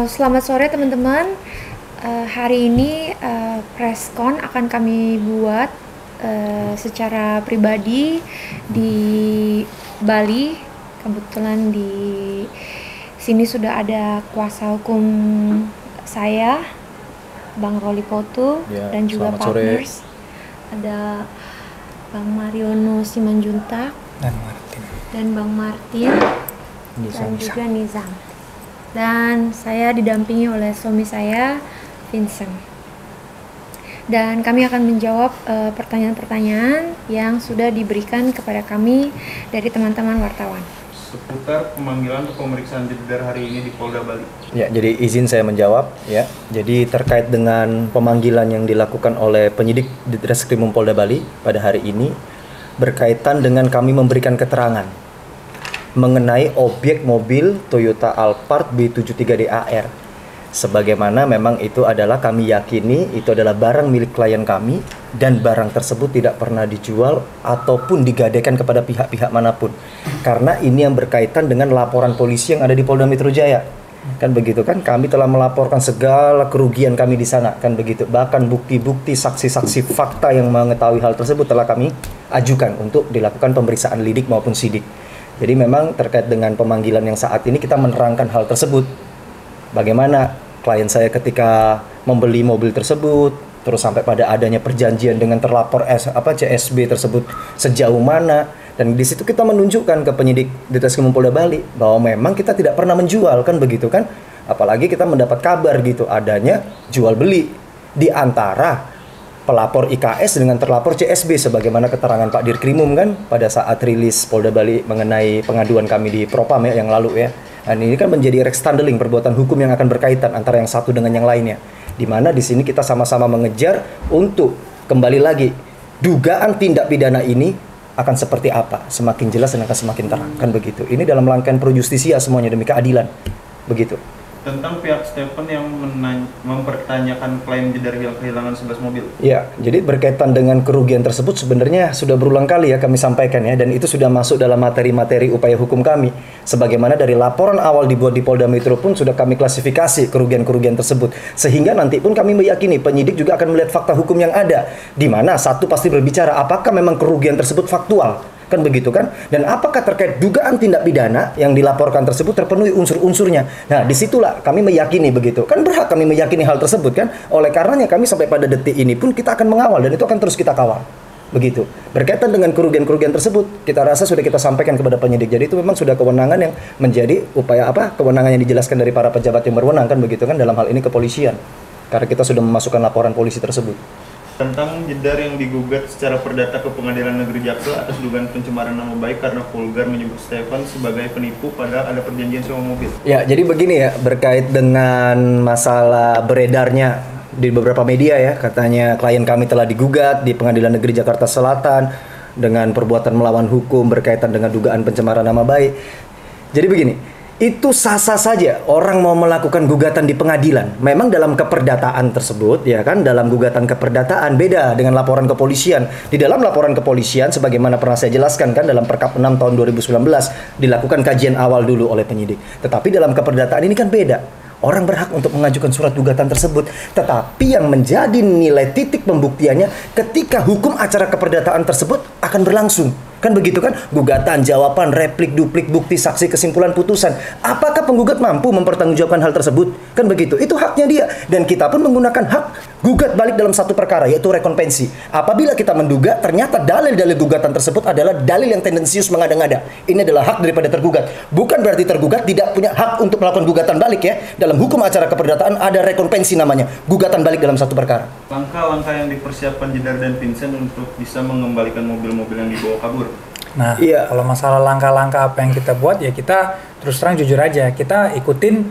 Selamat sore teman-teman. Hari ini preskon akan kami buat secara pribadi di Bali. Kebetulan di sini sudah ada kuasa hukum saya, Bang Roli Potu, ya, dan juga partners. sore. Ada Bang Mariono Simanjuntak dan Bang Martin dan juga Nizam. Dan saya didampingi oleh suami saya, Vincent. Dan kami akan menjawab pertanyaan-pertanyaan yang sudah diberikan kepada kami dari teman-teman wartawan. Seputar pemanggilan atau pemeriksaan Jedar hari ini di Polda Bali. Ya, jadi izin saya menjawab ya. Jadi terkait dengan pemanggilan yang dilakukan oleh penyidik di Ditreskrimum Polda Bali pada hari ini berkaitan dengan kami memberikan keterangan mengenai objek mobil Toyota Alphard B73DAR. Sebagaimana memang itu adalah kami yakini itu adalah barang milik klien kami dan barang tersebut tidak pernah dijual ataupun digadaikan kepada pihak-pihak manapun. Karena ini yang berkaitan dengan laporan polisi yang ada di Polda Metro Jaya. Kan begitu kan? Kami telah melaporkan segala kerugian kami di sana, kan begitu. Bahkan bukti-bukti, saksi-saksi fakta yang mengetahui hal tersebut telah kami ajukan untuk dilakukan pemeriksaan lidik maupun sidik. Jadi memang terkait dengan pemanggilan yang saat ini kita menerangkan hal tersebut. Bagaimana klien saya ketika membeli mobil tersebut, terus sampai pada adanya perjanjian dengan terlapor CSB tersebut sejauh mana, dan di situ kita menunjukkan ke penyidik Ditreskrimum Polda Bali bahwa memang kita tidak pernah menjual, kan begitu kan? Apalagi kita mendapat kabar gitu adanya jual beli di antara pelapor IKS dengan terlapor CSB sebagaimana keterangan Pak Dirkrimum kan pada saat rilis Polda Bali mengenai pengaduan kami di Propam ya yang lalu ya. Dan ini kan menjadi rekstandeling perbuatan hukum yang akan berkaitan antara yang satu dengan yang lainnya. Di mana di sini kita sama-sama mengejar untuk kembali lagi dugaan tindak pidana ini akan seperti apa, semakin jelas dan akan semakin terang, kan begitu. Ini dalam rangkaian pro justisia semuanya demi keadilan. Begitu. Tentang pihak Stephen yang mempertanyakan klaim Jedar kehilangan 11 mobil. Ya, jadi berkaitan dengan kerugian tersebut sebenarnya sudah berulang kali ya kami sampaikan ya, dan itu sudah masuk dalam materi-materi upaya hukum kami. Sebagaimana dari laporan awal dibuat di Polda Metro pun sudah kami klasifikasi kerugian-kerugian tersebut. Sehingga nanti pun kami meyakini penyidik juga akan melihat fakta hukum yang ada. Di mana satu pasti berbicara apakah memang kerugian tersebut faktual. Kan begitu kan? Dan apakah terkait dugaan tindak pidana yang dilaporkan tersebut terpenuhi unsur-unsurnya? Nah, disitulah kami meyakini begitu. Kan berhak kami meyakini hal tersebut kan? Oleh karenanya kami sampai pada detik ini pun kita akan mengawal dan itu akan terus kita kawal. Begitu. Berkaitan dengan kerugian-kerugian tersebut, kita rasa sudah kita sampaikan kepada penyidik. Jadi itu memang sudah kewenangan yang menjadi upaya kewenangan yang dijelaskan dari para pejabat yang berwenang kan begitu kan dalam hal ini kepolisian. Karena kita sudah memasukkan laporan polisi tersebut. Tentang Jedar yang digugat secara perdata ke Pengadilan Negeri Jaksel atas dugaan pencemaran nama baik karena vulgar menyebut Stephen sebagai penipu padahal ada perjanjian sewa mobil. Ya, jadi begini ya, berkait dengan masalah beredarnya di beberapa media ya, katanya klien kami telah digugat di Pengadilan Negeri Jakarta Selatan dengan perbuatan melawan hukum berkaitan dengan dugaan pencemaran nama baik. Jadi begini, itu sah-sah saja orang mau melakukan gugatan di pengadilan. Memang dalam keperdataan tersebut ya kan, dalam gugatan keperdataan beda dengan laporan kepolisian. Di dalam laporan kepolisian sebagaimana pernah saya jelaskan kan dalam Perkap 6 tahun 2019 dilakukan kajian awal dulu oleh penyidik. Tetapi dalam keperdataan ini kan beda. Orang berhak untuk mengajukan surat gugatan tersebut. Tetapi yang menjadi nilai titik pembuktiannya ketika hukum acara keperdataan tersebut akan berlangsung. Kan begitu kan? Gugatan, jawaban, replik, duplik, bukti, saksi, kesimpulan, putusan. Apakah penggugat mampu mempertanggungjawabkan hal tersebut? Kan begitu. Itu haknya dia. Dan kita pun menggunakan hak gugat balik dalam satu perkara, yaitu rekonvensi. Apabila kita menduga ternyata dalil-dalil gugatan tersebut adalah dalil yang tendensius mengada-ngada. Ini adalah hak daripada tergugat. Bukan berarti tergugat tidak punya hak untuk melakukan gugatan balik ya. Dalam hukum acara keperdataan ada rekonvensi namanya. Gugatan balik dalam satu perkara. Langkah-langkah yang dipersiapkan Jedar dan Vincent untuk bisa mengembalikan mobil-mobil yang dibawa kabur. Nah, iya. Kalau masalah langkah-langkah apa yang kita buat ya kita terus terang jujur aja. Kita ikutin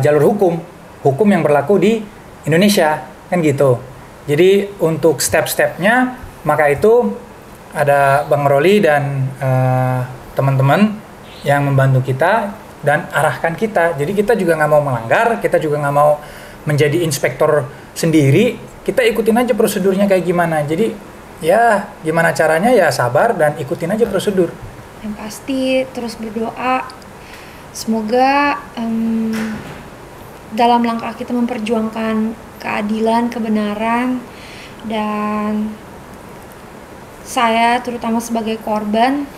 jalur hukum yang berlaku di Indonesia, kan gitu. Jadi untuk step-stepnya, maka itu ada Bang Roli dan teman-teman yang membantu kita dan arahkan kita. Jadi kita juga nggak mau melanggar, kita juga nggak mau menjadi inspektor sendiri. Kita ikutin aja prosedurnya kayak gimana. Jadi ya gimana caranya ya sabar dan ikutin aja prosedur. Yang pasti terus berdoa Semoga dalam langkah kita memperjuangkan keadilan, kebenaran, dan saya terutama sebagai korban,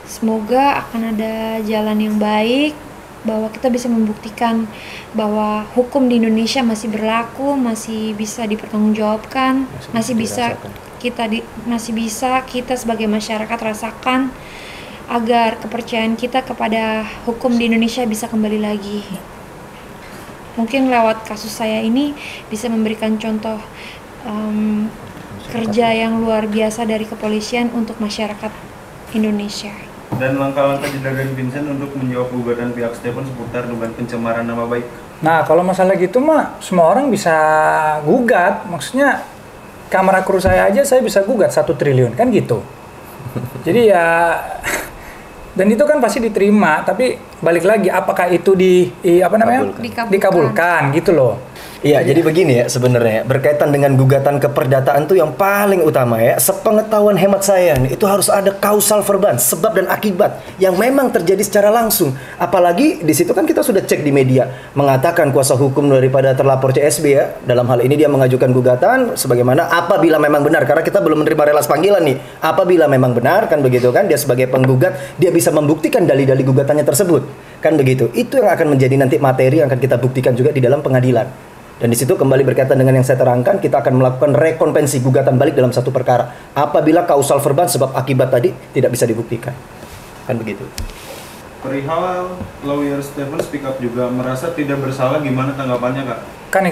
semoga akan ada jalan yang baik, bahwa kita bisa membuktikan bahwa hukum di Indonesia masih berlaku, masih bisa dipertanggungjawabkan, masih bisa kita sebagai masyarakat rasakan, agar kepercayaan kita kepada hukum di Indonesia bisa kembali lagi. Mungkin lewat kasus saya ini bisa memberikan contoh kerja yang luar biasa dari kepolisian untuk masyarakat Indonesia. Dan langkah-langkah dari Vincent untuk menjawab gugatan pihak Stephen seputar dugaan pencemaran nama baik. Nah, kalau masalah gitu mah semua orang bisa gugat. Maksudnya kamera kru saya aja saya bisa gugat 1 triliun kan gitu. Jadi ya dan itu kan pasti diterima, tapi balik lagi apakah itu dikabulkan gitu loh. Iya, jadi begini ya sebenarnya, berkaitan dengan gugatan keperdataan tuh yang paling utama ya, sepengetahuan hemat saya nih, itu harus ada kausal verban, sebab dan akibat yang memang terjadi secara langsung. Apalagi di situ kan kita sudah cek di media, mengatakan kuasa hukum daripada terlapor CSB ya, dalam hal ini dia mengajukan gugatan sebagaimana apabila memang benar, karena kita belum menerima relas panggilan nih, apabila memang benar kan begitu kan, dia sebagai penggugat, dia bisa membuktikan dalil-dalil gugatannya tersebut, kan begitu. Itu yang akan menjadi nanti materi yang akan kita buktikan juga di dalam pengadilan. Dan di situ kembali berkaitan dengan yang saya terangkan, kita akan melakukan rekonvensi gugatan balik dalam satu perkara apabila kausal verban sebab akibat tadi tidak bisa dibuktikan. Kan begitu. Perihal lawyer Stephen speak up juga merasa tidak bersalah, gimana tanggapannya Kak?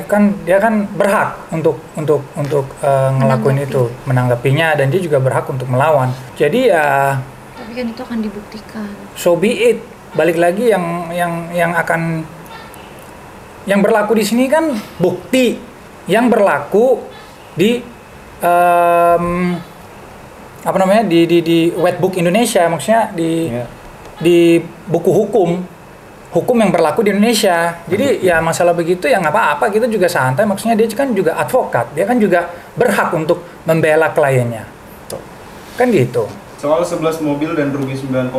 Kan dia kan berhak untuk ngelakuin itu, menanggapinya, dan dia juga berhak untuk melawan. Jadi ya Tapi kan itu akan dibuktikan. So be it. Balik lagi yang berlaku di sini kan bukti yang berlaku di di Wetbook Indonesia, maksudnya di buku hukum yang berlaku di Indonesia. Jadi ya masalah begitu ya nggak apa-apa, kita juga santai. Maksudnya dia kan juga advokat, dia kan juga berhak untuk membela kliennya, kan gitu. Soal 11 mobil dan rugi 9,8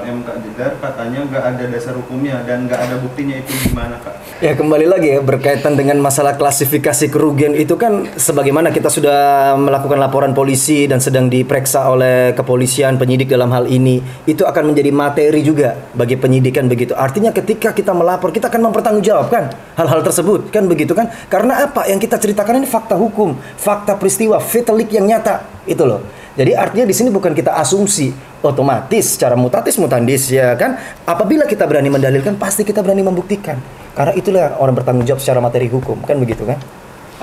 M Kak Jedar, katanya nggak ada dasar hukumnya dan nggak ada buktinya, itu gimana Kak? Ya kembali lagi ya, berkaitan dengan masalah klasifikasi kerugian itu kan sebagaimana kita sudah melakukan laporan polisi dan sedang diperiksa oleh kepolisian, penyidik dalam hal ini, itu akan menjadi materi juga bagi penyidikan begitu. Artinya ketika kita melapor, kita akan mempertanggungjawabkan hal-hal tersebut, kan begitu kan? Karena apa yang kita ceritakan ini fakta hukum, fakta peristiwa, fatalik yang nyata, itu loh. Jadi artinya di sini bukan kita asumsi, otomatis secara mutatis mutandis ya kan. Apabila kita berani mendalilkan, pasti kita berani membuktikan. Karena itulah orang bertanggung jawab secara materi hukum, kan begitu kan?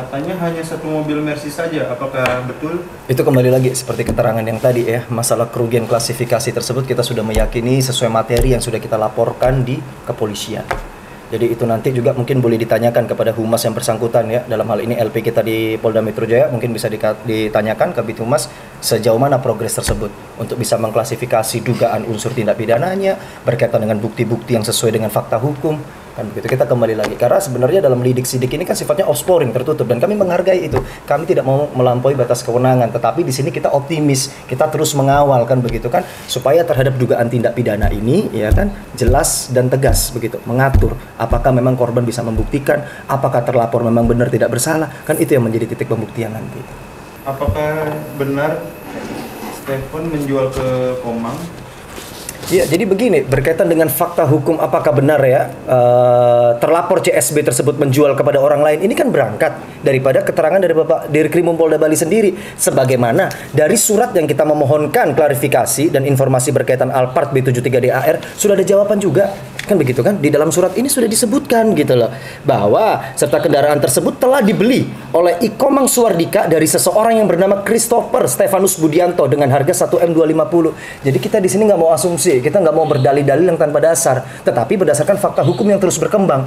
Katanya hanya 1 mobil Mercy saja, apakah betul? Itu kembali lagi seperti keterangan yang tadi ya, masalah kerugian klasifikasi tersebut kita sudah meyakini sesuai materi yang sudah kita laporkan di kepolisian. Jadi itu nanti juga mungkin boleh ditanyakan kepada humas yang bersangkutan ya. Dalam hal ini LP kita di Polda Metro Jaya, mungkin bisa ditanyakan ke Kabid Humas sejauh mana progres tersebut untuk bisa mengklasifikasi dugaan unsur tindak pidananya berkaitan dengan bukti-bukti yang sesuai dengan fakta hukum. Kan begitu, kita kembali lagi karena sebenarnya dalam lidik sidik ini kan sifatnya offscoring, tertutup, dan kami menghargai itu. Kami tidak mau melampaui batas kewenangan, tetapi di sini kita optimis, kita terus mengawal kan begitu kan, supaya terhadap dugaan tindak pidana ini ya kan jelas dan tegas begitu, mengatur apakah memang korban bisa membuktikan, apakah terlapor memang benar tidak bersalah, kan itu yang menjadi titik pembuktian nanti. Apakah benar Stephen menjual ke Komang? Ya, jadi begini, berkaitan dengan fakta hukum apakah benar ya terlapor CSB tersebut menjual kepada orang lain, ini kan berangkat daripada keterangan dari Bapak Dirkrimum Polda Bali sendiri, sebagaimana dari surat yang kita memohonkan klarifikasi dan informasi berkaitan Alphard B73DAR sudah ada jawaban juga, kan begitu kan? Di dalam surat ini sudah disebutkan gitu loh, bahwa serta kendaraan tersebut telah dibeli oleh Ikomang Suwardika dari seseorang yang bernama Christopher Stefanus Budianto dengan harga 1 M250. Jadi kita di sini nggak mau asumsi, kita nggak mau berdalih-dalih yang tanpa dasar, tetapi berdasarkan fakta hukum yang terus berkembang.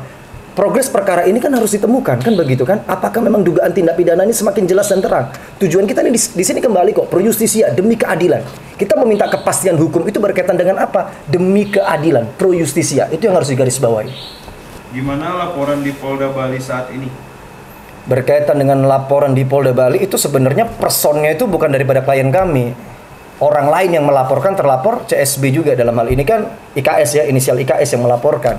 Progres perkara ini kan harus ditemukan, kan begitu kan? Apakah memang dugaan tindak pidana ini semakin jelas dan terang? Tujuan kita ini di sini kembali kok, pro justisia, demi keadilan. Kita meminta kepastian hukum itu berkaitan dengan apa? Demi keadilan, pro justisia. Itu yang harus digarisbawahi. Gimana laporan di Polda Bali saat ini? Berkaitan dengan laporan di Polda Bali itu sebenarnya personnya itu bukan daripada klien kami. orang lain yang melaporkan terlapor CSB juga, dalam hal ini kan IKS ya, inisial IKS yang melaporkan.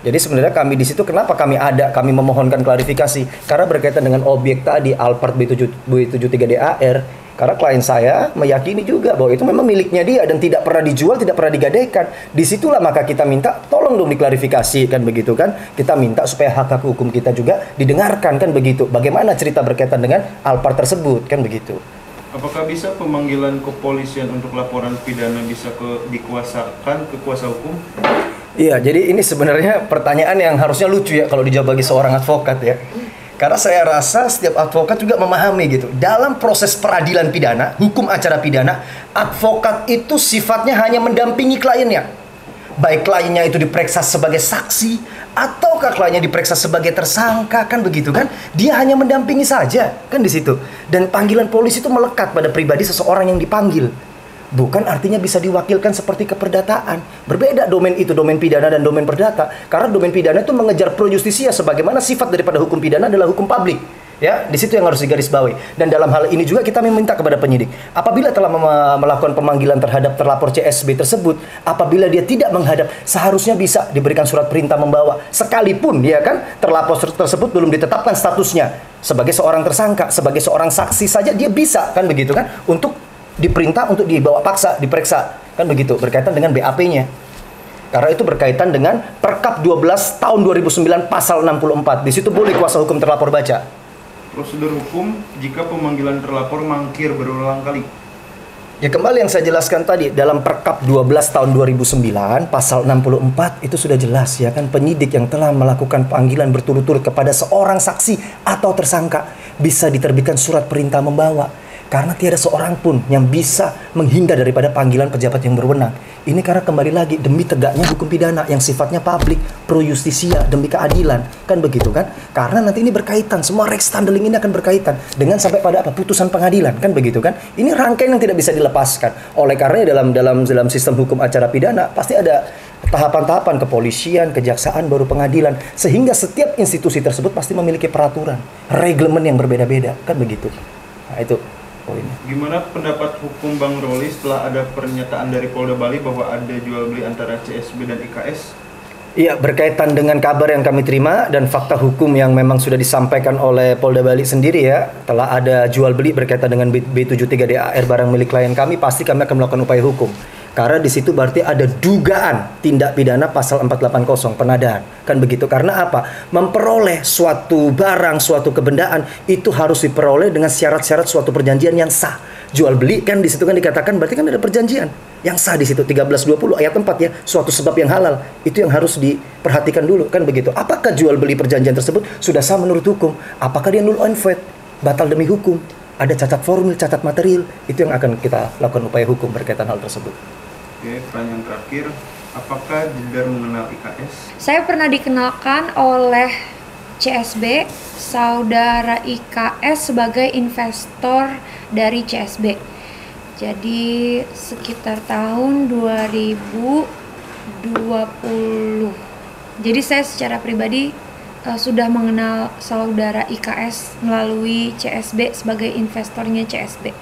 Jadi sebenarnya kami di situ kenapa kami memohonkan klarifikasi karena berkaitan dengan objek tadi Alphard B73DAR. Karena klien saya meyakini juga bahwa itu memang miliknya dia dan tidak pernah dijual, tidak pernah digadaikan. Disitulah maka kita minta tolong dong diklarifikasi kan begitu kan. Kita minta supaya hak hukum kita juga didengarkan kan begitu. Bagaimana cerita berkaitan dengan Alphard tersebut kan begitu. Apakah bisa pemanggilan kepolisian untuk laporan pidana bisa dikuasakan ke kuasa hukum? Iya, jadi ini sebenarnya pertanyaan yang harusnya lucu ya kalau dijawab bagi seorang advokat ya. Karena saya rasa setiap advokat juga memahami gitu. Dalam proses peradilan pidana, hukum acara pidana, advokat itu sifatnya hanya mendampingi kliennya. Baik kliennya itu diperiksa sebagai saksi, ataukah kliennya diperiksa sebagai tersangka, kan begitu kan? Dia hanya mendampingi saja, kan di situ. Dan panggilan polisi itu melekat pada pribadi seseorang yang dipanggil. Bukan artinya bisa diwakilkan seperti keperdataan. Berbeda domain itu, domain pidana dan domain perdata. Karena domain pidana itu mengejar pro justisia, sebagaimana sifat daripada hukum pidana adalah hukum publik. Ya, di situ yang harus digarisbawahi. Dan dalam hal ini juga kita meminta kepada penyidik, apabila telah melakukan pemanggilan terhadap terlapor CSB tersebut, apabila dia tidak menghadap, seharusnya bisa diberikan surat perintah membawa. Sekalipun ya kan terlapor tersebut belum ditetapkan statusnya sebagai seorang tersangka, sebagai seorang saksi saja dia bisa kan begitu kan untuk diperintah untuk dibawa paksa, diperiksa, kan begitu, berkaitan dengan BAP-nya. Karena itu berkaitan dengan Perkap 12 tahun 2009 pasal 64. Di situ boleh kuasa hukum terlapor baca. Prosedur hukum jika pemanggilan terlapor mangkir berulang kali. Ya kembali yang saya jelaskan tadi, dalam Perkap 12 tahun 2009 pasal 64 itu sudah jelas ya kan, penyidik yang telah melakukan panggilan berturut-turut kepada seorang saksi atau tersangka bisa diterbitkan surat perintah membawa. Karena tiada seorang pun yang bisa menghindar daripada panggilan pejabat yang berwenang. Ini karena kembali lagi demi tegaknya hukum pidana yang sifatnya publik, pro justisia, demi keadilan. Kan begitu kan? Karena nanti ini berkaitan, semua Rex Standling ini akan berkaitan dengan sampai pada apa? Putusan pengadilan. Kan begitu kan? Ini rangkaian yang tidak bisa dilepaskan. Oleh karena dalam sistem hukum acara pidana pasti ada tahapan-tahapan kepolisian, kejaksaan, baru pengadilan. Sehingga setiap institusi tersebut pasti memiliki peraturan, reglemen yang berbeda-beda. Kan begitu. Nah itu poinnya. Gimana pendapat hukum Bang Roli setelah ada pernyataan dari Polda Bali bahwa ada jual beli antara CSB dan IKS? Iya, berkaitan dengan kabar yang kami terima dan fakta hukum yang memang sudah disampaikan oleh Polda Bali sendiri ya, telah ada jual beli berkaitan dengan B73DAR barang milik klien kami, pasti kami akan melakukan upaya hukum. Karena di situ berarti ada dugaan tindak pidana pasal 480 penadaan. Kan begitu. Karena apa? Memperoleh suatu barang, suatu kebendaan itu harus diperoleh dengan syarat-syarat suatu perjanjian yang sah. Jual beli kan di situ kan dikatakan berarti kan ada perjanjian yang sah di situ 1320 ayat 4 ya, suatu sebab yang halal. Itu yang harus diperhatikan dulu kan begitu. Apakah jual beli perjanjian tersebut sudah sah menurut hukum? Apakah dia null and void, batal demi hukum? Ada cacat formil, cacat material, itu yang akan kita lakukan upaya hukum berkaitan hal tersebut. Oke, pertanyaan terakhir, apakah Jedar mengenal IKS? Saya pernah dikenalkan oleh CSB, saudara IKS sebagai investor dari CSB. Jadi sekitar tahun 2020. Jadi saya secara pribadi sudah mengenal saudara IKS melalui CSB sebagai investornya CSB.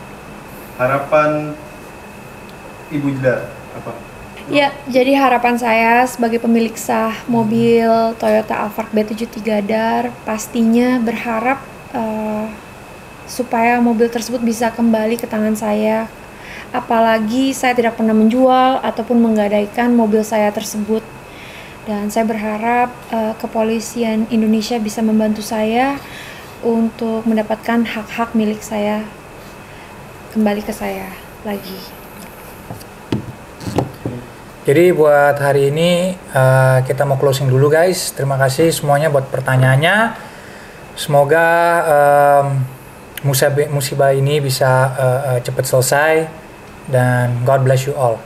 Harapan Ibu Jedar apa? Ya, jadi harapan saya sebagai pemilik sah mobil Toyota Alphard B73DAR pastinya berharap supaya mobil tersebut bisa kembali ke tangan saya. Apalagi saya tidak pernah menjual ataupun menggadaikan mobil saya tersebut. Dan saya berharap kepolisian Indonesia bisa membantu saya untuk mendapatkan hak-hak milik saya kembali ke saya lagi. Jadi buat hari ini kita mau closing dulu guys. Terima kasih semuanya buat pertanyaannya. Semoga musibah ini bisa cepat selesai dan God bless you all.